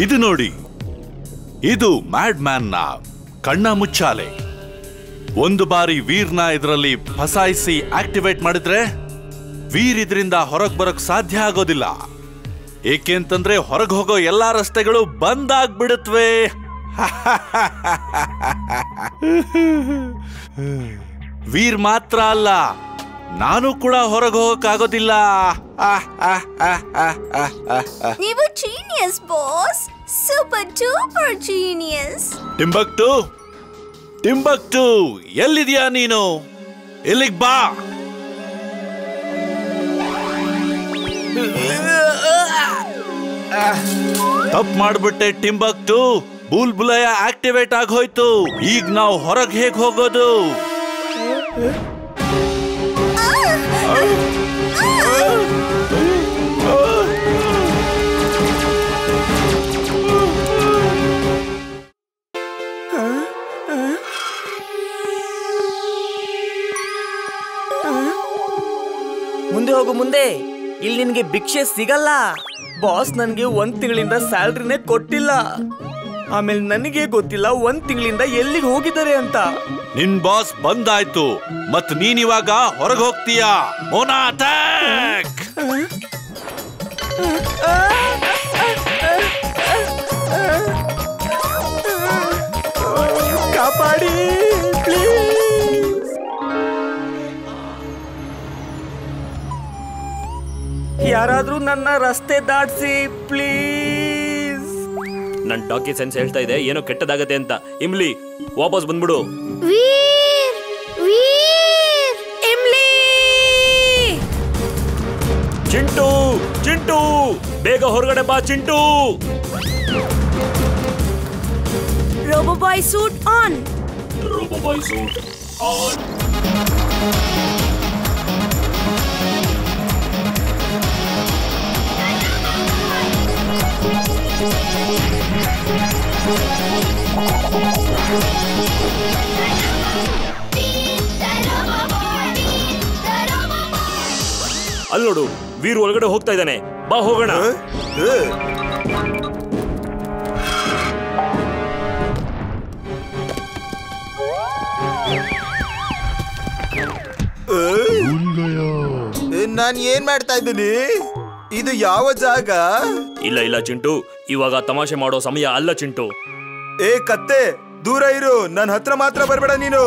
ಇದು ನೋಡಿ, ಇದು ಮ್ಯಾಡ್ ಮ್ಯಾನ್ ನ ಕಣ್ಣ ಮುಚ್ಚಾಲೆ. ಒಂದು ಬಾರಿ ವೀರ್ನ ಇದರಲ್ಲಿ ಫಸಾಯಿಸಿ ಆಕ್ಟಿವೇಟ್ ಮಾಡಿದ್ರೆ ವೀರ್ ಇದರಿಂದ ಹೊರಗೆ ಬರೋಕ್ ಸಾಧ್ಯ ಆಗೋದಿಲ್ಲ. ಏಕೆಂತಂದ್ರೆ ಹೊರಗೆ ಹೋಗೋ ಎಲ್ಲಾ ರಸ್ತೆಗಳು ಬಂದ್ ಆಗ್ಬಿಡುತ್ತವೆ. ವೀರ್ ಮಾತ್ರ ಅಲ್ಲ, ನಾನು ಕೂಡ ಹೊರಗೆ ಹೋಗಕ್ಕಾಗೋದಿಲ್ಲ. ನೀವು genius boss, super duper genius. Timbuktu ಎಲ್ಲಿದ್ಯಾ ನೀನು? ಇಲ್ಲಿಗ್ ಬಾ. ತಪ್ಪು ಮಾಡ್ಬಿಟ್ಟೆ ಟಿಂಬಕ್ಟು. ಬುಲ್ಬುಲಯ ಆಕ್ಟಿವೇಟ್ ಆಗೋಯ್ತು. ಈಗ ನಾವು ಹೊರಗೆ ಹೇಗ್ ಹೋಗೋದು? ಮುಂದೆ ಹೋಗು ಮುಂದೆ. ಇಲ್ಲಿ ನಿನ್ಗೆ ಭಿಕ್ಷೆ ಸಿಗಲ್ಲ. ಬಾಸ್ ನನ್ಗೆ 1 ತಿಂಗಳಿಂದ ಸ್ಯಾಲ್ರಿನೇ ಕೊಟ್ಟಿಲ್ಲ. ಆಮೇಲೆ ನನಗೆ ಗೊತ್ತಿಲ್ಲ 1 ತಿಂಗಳಿಂದ ಎಲ್ಲಿಗೆ ಹೋಗಿದ್ದಾರೆ ಅಂತ. ನಿನ್ ಬಾಸ್ ಬಂದಾಯ್ತು, ಮತ್ ನೀನಿವಾಗ ಹೊರಗೆ ಹೋಗ್ತೀಯಾ? ಮೋನಾ ಅಟ್ಯಾಕ್! ಕಾಪಾಡಿ ಪ್ಲೀಸ್. ಯಾರಾದ್ರೂ ನನ್ನ ರಸ್ತೆ ದಾಟ್ಸಿ ಪ್ಲೀಸ್. ನನ್ ಡಾಕಿ ಸೆನ್ಸ್ ಹೇಳ್ತಾ ಇದೆ ಏನೋ ಕೆಟ್ಟದಾಗತ್ತೆ ಅಂತ. ಇಮ್ಲಿ, ವಾಪಸ್ ಬಂದ್ಬಿಡು. ವೀರ್, ವೀರ್, ಇಮ್ಲಿ. ಚಿಂಟು, ಚಿಂಟು, ಬೇಗ ಹೊರಗಡೆ ಬಾ Chintu. Robo boy suit on. Robo boy suit on. ಅಲ್ಲಿ ನೋಡು, ವೀರ್ ಒಳಗಡೆ ಹೋಗ್ತಾ ಇದ್ದಾನೆ. ಬಾ ಹೋಗೋಣ. ನಾನ್ ಏನ್ ಮಾಡ್ತಾ ಇದ್ದೀನಿ? ಇದು ಯಾವ ಜಾಗ? ಇಲ್ಲ ಇಲ್ಲ ಚಿಂಟು, ಇವಾಗ ತಮಾಷೆ ಮಾಡೋ ಸಮಯ ಅಲ್ಲ ಚಿಂಟು. ಏ ಕತ್ತೆ, ದೂರ ಇರು. ನನ್ನ ಹತ್ರ ಮಾತ್ರ ಬರ್ಬೇಡ ನೀನು.